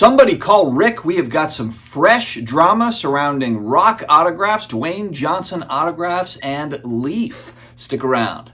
Somebody call Rick. We have got some fresh drama surrounding Rock autographs, Dwayne Johnson autographs, and Leaf. Stick around.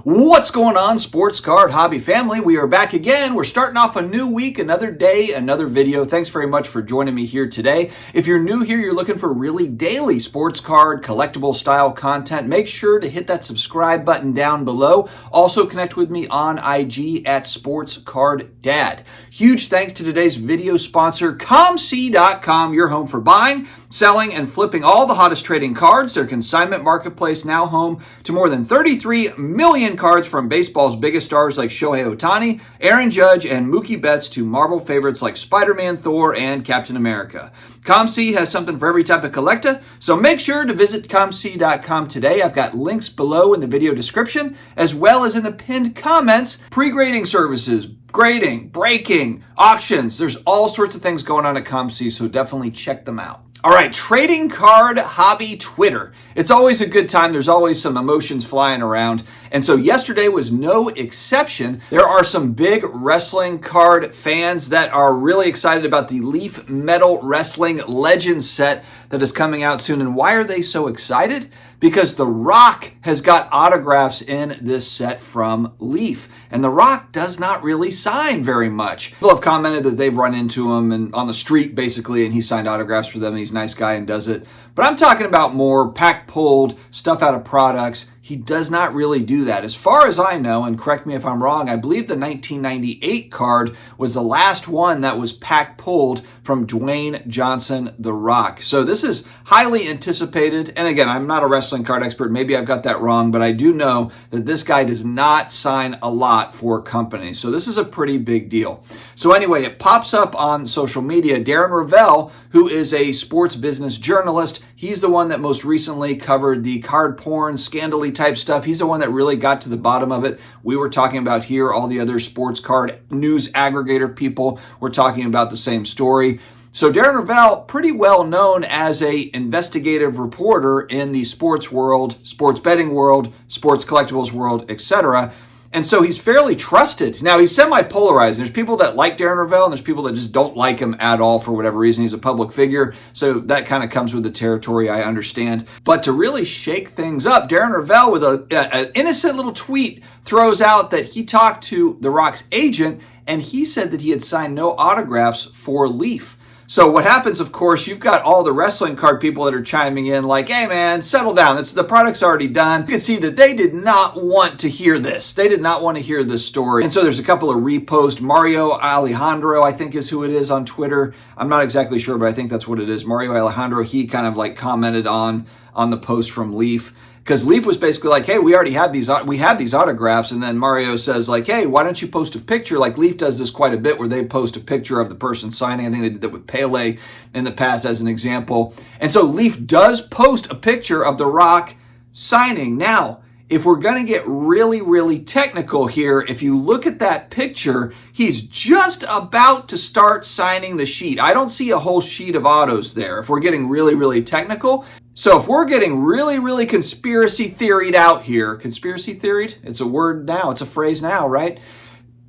What's going on, sports card hobby family? We are back again. We're starting off a new week, another day, another video. Thanks very much for joining me here today. If you're new here, you're looking for really daily sports card, collectible style content, make sure to hit that subscribe button down below. Also connect with me on IG at SportsCardDad. Huge thanks to today's video sponsor, COMC.com, your home for buying, selling, and flipping all the hottest trading cards. Their consignment marketplace now home to more than 33 million cards from baseball's biggest stars like Shohei Ohtani, Aaron Judge, and Mookie Betts to Marvel favorites like Spider-Man, Thor, and Captain America. COMC has something for every type of collector, so make sure to visit COMC.com today. I've got links below in the video description, as well as in the pinned comments. Pre-grading services, grading, breaking, auctions. There's all sorts of things going on at COMC, so definitely check them out. All right, trading card hobby Twitter. It's always a good time. There's always some emotions flying around. And so yesterday was no exception. There are some big wrestling card fans that are really excited about the Leaf Metal Wrestling Legends set that is coming out soon. And why are they so excited? Because The Rock has got autographs in this set from Leaf. And The Rock does not really sign very much. People have commented that they've run into him and on the street, basically, and he signed autographs for them, and he's a nice guy and does it. But I'm talking about more pack-pulled stuff out of products. He does not really do that. As far as I know, and correct me if I'm wrong, I believe the 1998 card was the last one that was pack-pulled from Dwayne Johnson, The Rock. So this is highly anticipated. And again, I'm not a wrestling card expert. Maybe I've got that wrong, but I do know that this guy does not sign a lot for companies. So this is a pretty big deal. So anyway, it pops up on social media. Darren Rovell, who is a sports business journalist, he's the one that most recently covered the card porn, scandal-y type stuff. He's the one that really got to the bottom of it. We were talking about here, all the other sports card news aggregator people were talking about the same story. So Darren Rovell, pretty well known as a investigative reporter in the sports world, sports betting world, sports collectibles world, etc. And so he's fairly trusted. Now, he's semi-polarized. There's people that like Darren Rovell, and there's people that just don't like him at all for whatever reason. He's a public figure, so that kind of comes with the territory, I understand. But to really shake things up, Darren Rovell, with an innocent little tweet, throws out that he talked to The Rock's agent, and he said that he had signed no autographs for Leaf. So what happens, of course, you've got all the wrestling card people that are chiming in like, hey man, settle down. The product's already done. You can see that they did not want to hear this. They did not want to hear this story. And so there's a couple of reposts. Mario Alejandro, I think is who it is on Twitter. I'm not exactly sure, but I think that's what it is. Mario Alejandro, he kind of like commented on the post from Leaf. Because Leaf was basically like, hey, we have these autographs. And then Mario says like, hey, why don't you post a picture? Like Leaf does this quite a bit where they post a picture of the person signing. I think they did that with Pele in the past as an example. And so Leaf does post a picture of The Rock signing. Now, if we're going to get really, really technical here, if you look at that picture, he's just about to start signing the sheet. I don't see a whole sheet of autos there if we're getting really, really technical. So if we're getting really, really conspiracy theoried out here, conspiracy theoried, it's a word now, it's a phrase now, right?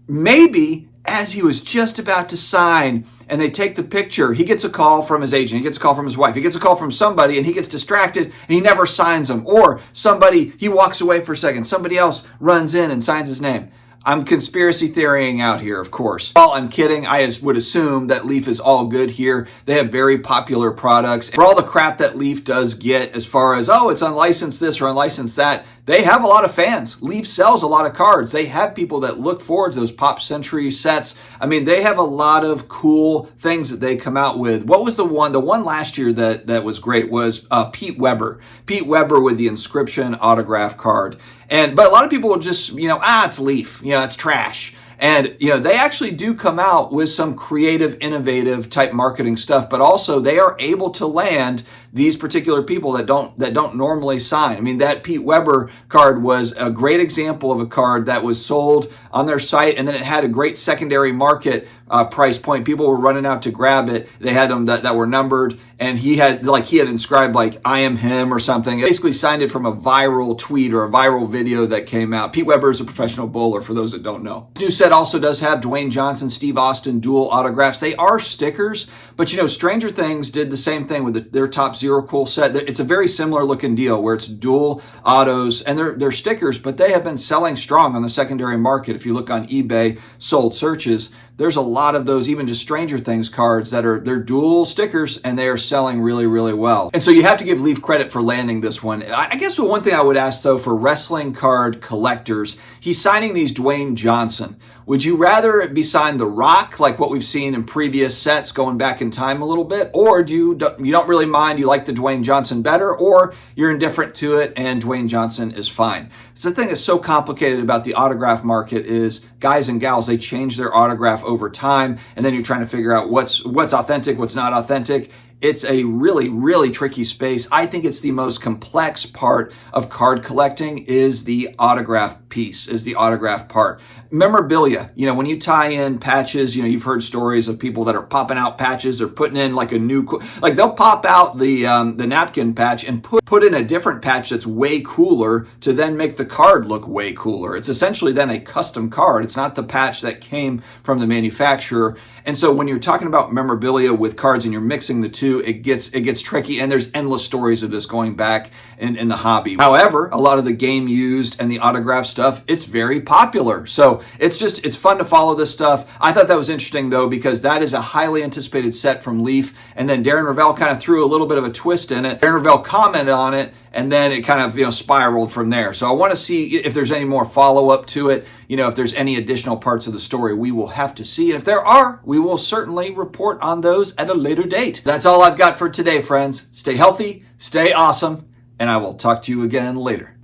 Maybe as he was just about to sign and they take the picture, he gets a call from his agent, he gets a call from his wife, he gets a call from somebody and he gets distracted and he never signs them. Or he walks away for a second, somebody else runs in and signs his name. I'm conspiracy theorying out here, of course. Well, I'm kidding. I would assume that Leaf is all good here. They have very popular products. For all the crap that Leaf does get as far as, oh, it's unlicensed this or unlicensed that, they have a lot of fans. Leaf sells a lot of cards. They have people that look forward to those Pop Century sets. I mean, they have a lot of cool things that they come out with. What was the one? The one last year that was great was Pete Weber. Pete Weber with the Inscription autograph card. But a lot of people will just, it's Leaf. It's trash. And, they actually do come out with some creative, innovative type marketing stuff, but also they are able to land these particular people that don't normally sign. I mean, that Pete Weber card was a great example of a card that was sold on their site, and then it had a great secondary market price point. People were running out to grab it. They had them that were numbered, and he had inscribed like "I am him" or something. Basically signed it from a viral tweet or a viral video that came out. Pete Weber is a professional bowler, for those that don't know. This new set also does have Dwayne Johnson, Steve Austin dual autographs. They are stickers, but Stranger Things did the same thing with their Top Zero Cool set. It's a very similar looking deal where it's dual autos and they're stickers, but they have been selling strong on the secondary market. If you look on eBay sold searches, there's a lot of those, even just Stranger Things cards they're dual stickers, and they are selling really, really well. And so you have to give Leaf credit for landing this one. I guess the one thing I would ask though, for wrestling card collectors, he's signing these Dwayne Johnson. Would you rather it be signed The Rock, like what we've seen in previous sets going back in time a little bit, or you don't really mind, you like the Dwayne Johnson better, or you're indifferent to it and Dwayne Johnson is fine? It's the thing that's so complicated about the autograph market is guys and gals, they change their autograph over time, and then you're trying to figure out what's authentic, what's not authentic. It's a really, really tricky space. I think it's the most complex part of card collecting is the autograph piece, is the autograph part. Memorabilia, when you tie in patches, you've heard stories of people that are popping out patches or putting in like a new, like they'll pop out the napkin patch and put in a different patch that's way cooler to then make the card look way cooler. It's essentially then a custom card. It's not the patch that came from the manufacturer. And so when you're talking about memorabilia with cards and you're mixing the two, it gets tricky, and there's endless stories of this going back in the hobby. However, a lot of the game used and the autograph stuff, it's very popular. So it's fun to follow this stuff. I thought that was interesting though, because that is a highly anticipated set from Leaf. And then Darren Rovell kind of threw a little bit of a twist in it. Darren Rovell commented on it, and then it kind of spiraled from there. So I want to see if there's any more follow-up to it. If there's any additional parts of the story, we will have to see. And if there are, we will certainly report on those at a later date. That's all I've got for today, friends. Stay healthy, stay awesome, and I will talk to you again later.